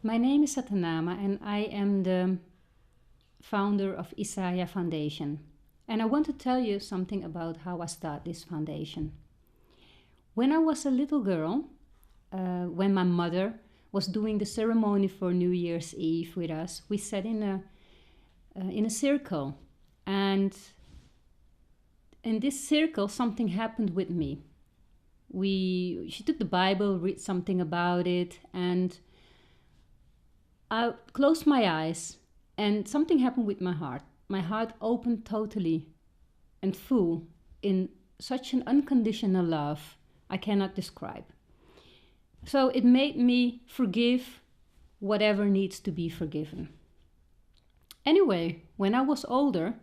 My name is Sathanama and I am the founder of Isaia Foundation. And I want to tell you something about how I started this foundation. When I was a little girl, when my mother was doing the ceremony for New Year's Eve with us, we sat in a circle, and in this circle something happened with me. She took the Bible, read something about it, and I closed my eyes and something happened with my heart. My heart opened totally and full in such an unconditional love I cannot describe. So it made me forgive whatever needs to be forgiven. Anyway, when I was older,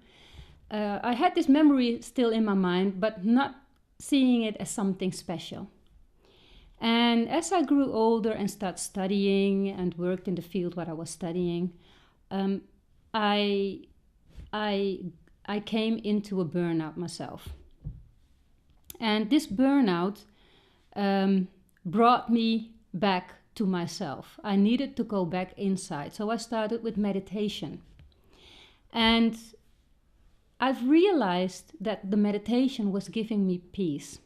I had this memory still in my mind, but not seeing it as something special. And as I grew older and started studying and worked in the field what I was studying, I came into a burnout myself. And this burnout brought me back to myself. I needed to go back inside. So I started with meditation. And I've realized that the meditation was giving me peace.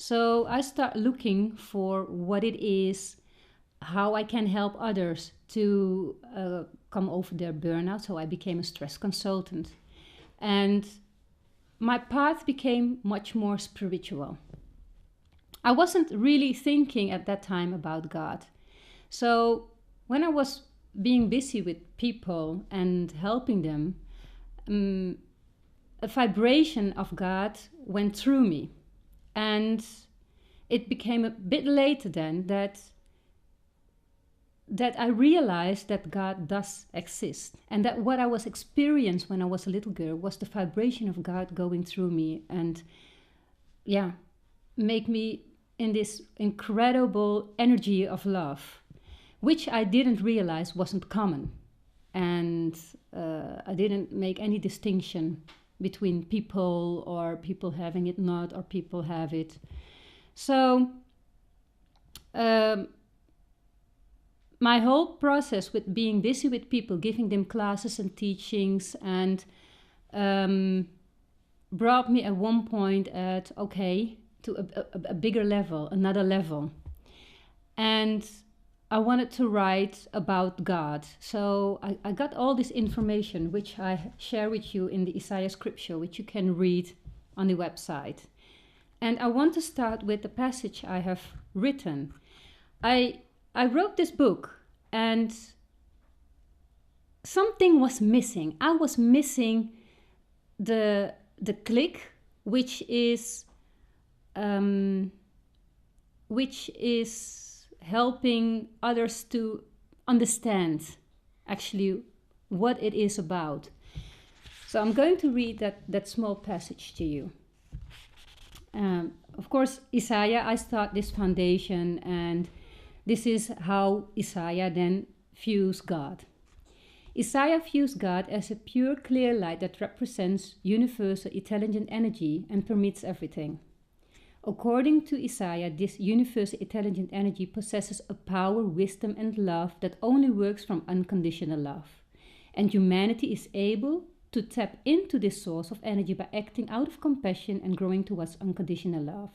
So I start looking for what it is, how I can help others to come over their burnout. So I became a stress consultant. And my path became much more spiritual. I wasn't really thinking at that time about God. So when I was being busy with people and helping them, a vibration of God went through me. And it became a bit later then that I realized that God does exist. And that what I was experiencing when I was a little girl was the vibration of God going through me and, make me in this incredible energy of love, which I didn't realize wasn't common. And I didn't make any distinction between people or people having it not or people have it. So my whole process with being busy with people, giving them classes and teachings, and brought me at one point to a bigger level, another level. And I wanted to write about God. So I got all this information, which I share with you in the Isaiah scripture, which you can read on the website. And I want to start with the passage I have written. I wrote this book and something was missing. I was missing the click, which is helping others to understand actually what it is about. So I'm going to read that small passage to you. Of course, Isaia, I start this foundation, and this is how Isaia then views God. Isaia views God as a pure, clear light that represents universal, intelligent energy and permits everything. According to Isaia, this universal intelligent energy possesses a power, wisdom, and love that only works from unconditional love. And humanity is able to tap into this source of energy by acting out of compassion and growing towards unconditional love.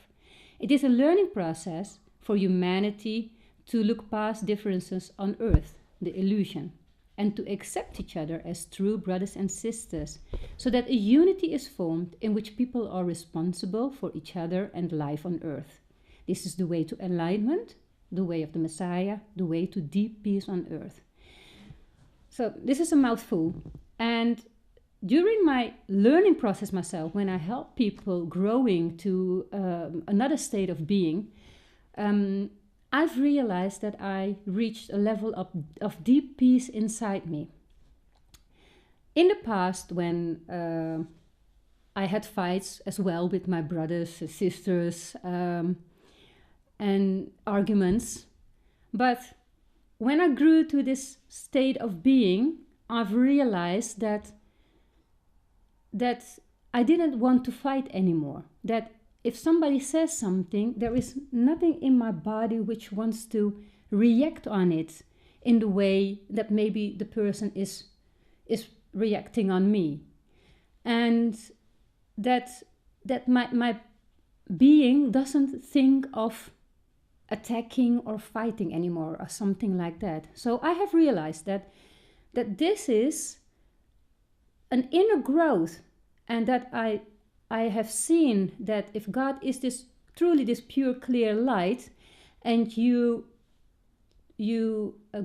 It is a learning process for humanity to look past differences on earth, the illusion, and to accept each other as true brothers and sisters, so that a unity is formed in which people are responsible for each other and life on earth. This is the way to enlightenment, the way of the Messiah, the way to deep peace on earth. So this is a mouthful. And during my learning process myself, when I help people growing to another state of being, I've realized that I reached a level of deep peace inside me. In the past, when I had fights as well with my brothers and sisters and arguments, but when I grew to this state of being, I've realized that I didn't want to fight anymore, that if somebody says something, there is nothing in my body which wants to react on it. in the way that maybe the person is reacting on me. And that my being doesn't think of attacking or fighting anymore or something like that. So I have realized that this is an inner growth, and that I have seen that if God is this truly this pure clear light, and you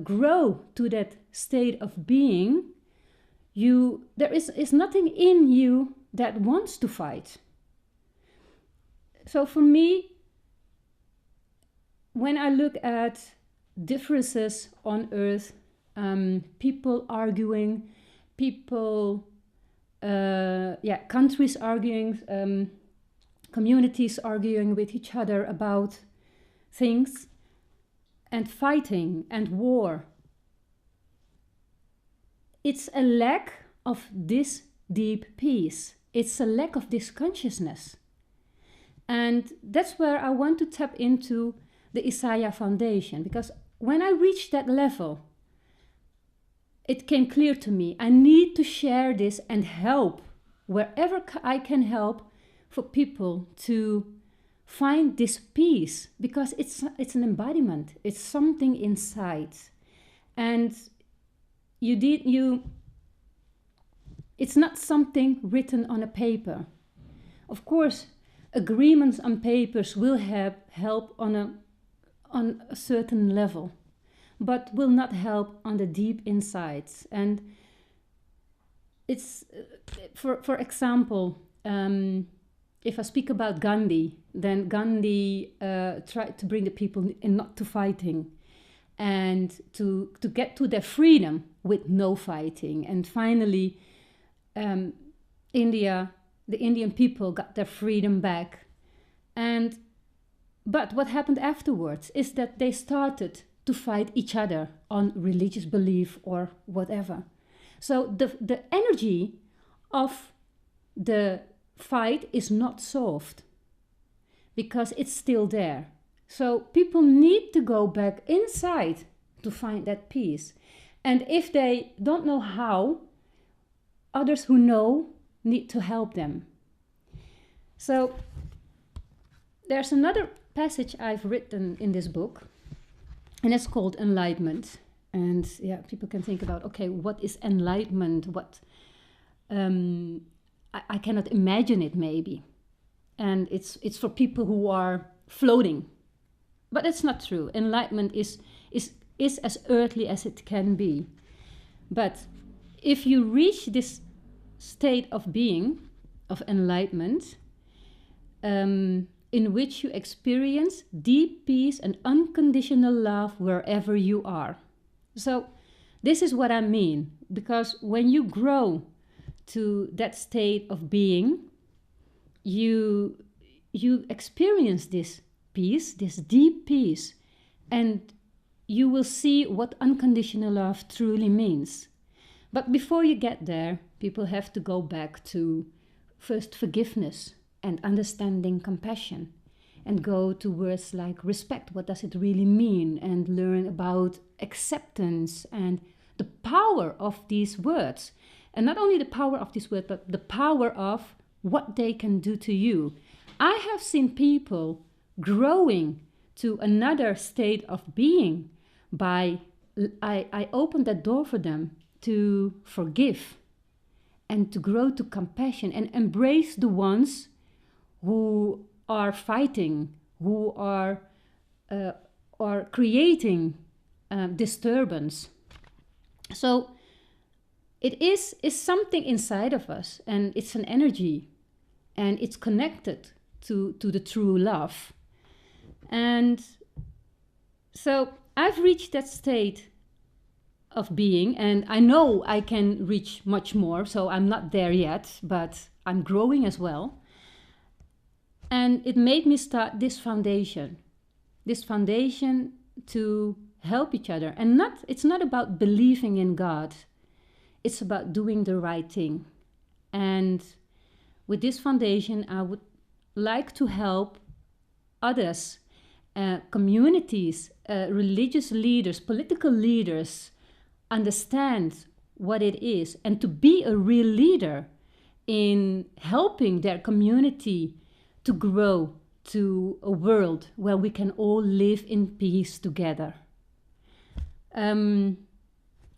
grow to that state of being, there is nothing in you that wants to fight. So for me, when I look at differences on earth, people arguing, countries arguing, communities arguing with each other about things, and fighting and war, it's a lack of this deep peace. It's a lack of this consciousness. And that's where I want to tap into the Isaia Foundation, because when I reached that level, it came clear to me, I need to share this and help wherever I can help for people to find this peace, because it's an embodiment, it's something inside. And it's not something written on a paper. Of course, agreements on papers will help on a certain level, but will not help on the deep insides. And it's, for example, if I speak about Gandhi, then Gandhi tried to bring the people in not to fighting, and to get to their freedom with no fighting. And finally, the Indian people got their freedom back. But what happened afterwards is that they started to fight each other on religious belief or whatever. So the energy of the fight is not solved, because it's still there. So people need to go back inside to find that peace. And if they don't know how, others who know need to help them. So there's another passage I've written in this book, and it's called Enlightenment. And people can think about, okay, what is enlightenment? I cannot imagine it, maybe. And it's for people who are floating. But it's not true. Enlightenment is as earthly as it can be. But if you reach this state of being, of enlightenment, in which you experience deep peace and unconditional love wherever you are. So this is what I mean, because when you grow to that state of being, you experience this peace, this deep peace, and you will see what unconditional love truly means. But before you get there, people have to go back to first forgiveness and understanding, compassion, and go to words like respect. What does it really mean? And learn about acceptance and the power of these words. And not only the power of these words, but the power of what they can do to you. I have seen people growing to another state of being by I opened that door for them to forgive and to grow to compassion and embrace the ones who are fighting, who are creating disturbance. So it is something inside of us, and it's an energy, and it's connected to the true love. And so I've reached that state of being, and I know I can reach much more, so I'm not there yet, but I'm growing as well. And it made me start this foundation to help each other. And it's not about believing in God, it's about doing the right thing. And with this foundation, I would like to help others, communities, religious leaders, political leaders understand what it is, and to be a real leader in helping their community to grow to a world where we can all live in peace together.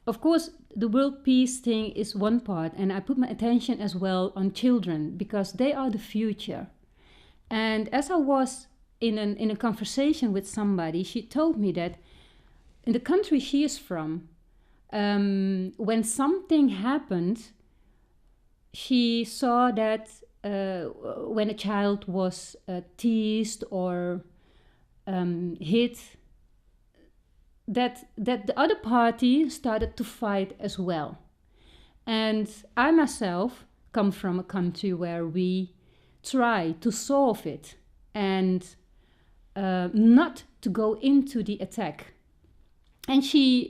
Of course, the world peace thing is one part, and I put my attention as well on children because they are the future. And as I was in a conversation with somebody, she told me that in the country she is from, when something happened, she saw that when a child was teased or hit, that the other party started to fight as well. And I myself come from a country where we try to solve it and not to go into the attack. And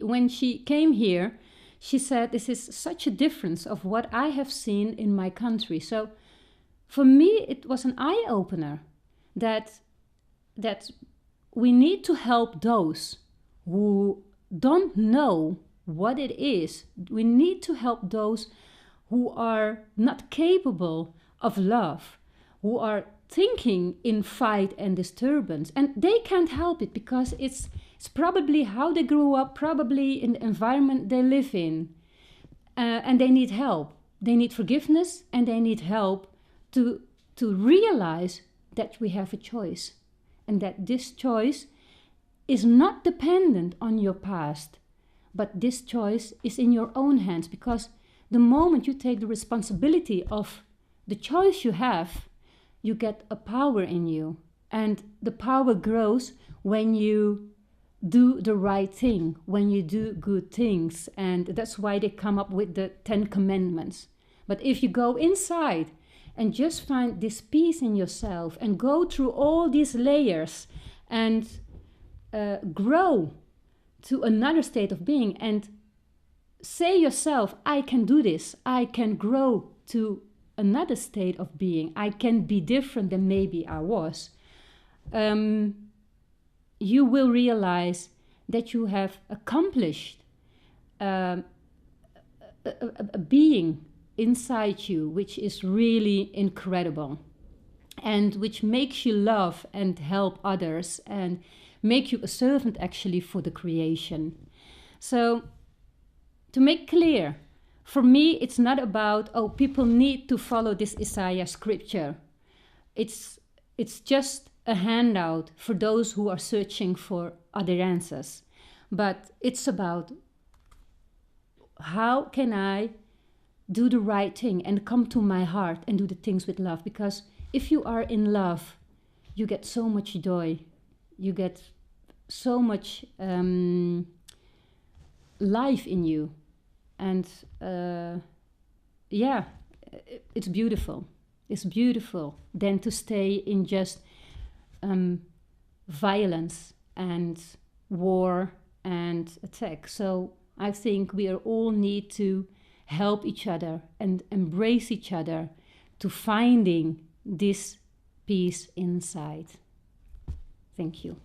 when she came here, she said, this is such a difference of what I have seen in my country. So for me, it was an eye-opener that we need to help those who don't know what it is. We need to help those who are not capable of love, who are thinking in fight and disturbance. And they can't help it because it's probably how they grew up, probably in the environment they live in. And they need help. They need forgiveness, and they need help to realize that we have a choice. And that this choice is not dependent on your past, but this choice is in your own hands, because the moment you take the responsibility of the choice you have, you get a power in you. And the power grows when you do the right thing, when you do good things. And that's why they come up with the 10 Commandments. But if you go inside and just find this peace in yourself and go through all these layers and grow to another state of being and say yourself, I can do this, I can grow to another state of being, I can be different than maybe I was, you will realize that you have accomplished a being inside you which is really incredible and which makes you love and help others and make you a servant actually for the creation. So to make clear, for me it's not about, oh, people need to follow this Isaiah scripture. It's just a handout for those who are searching for other answers. But it's about how can I do the right thing and come to my heart and do the things with love. Because if you are in love, you get so much joy. You get so much life in you. And yeah, it's beautiful. It's beautiful than to stay in just violence and war and attack. So I think we all need to help each other and embrace each other to finding this peace inside. Thank you.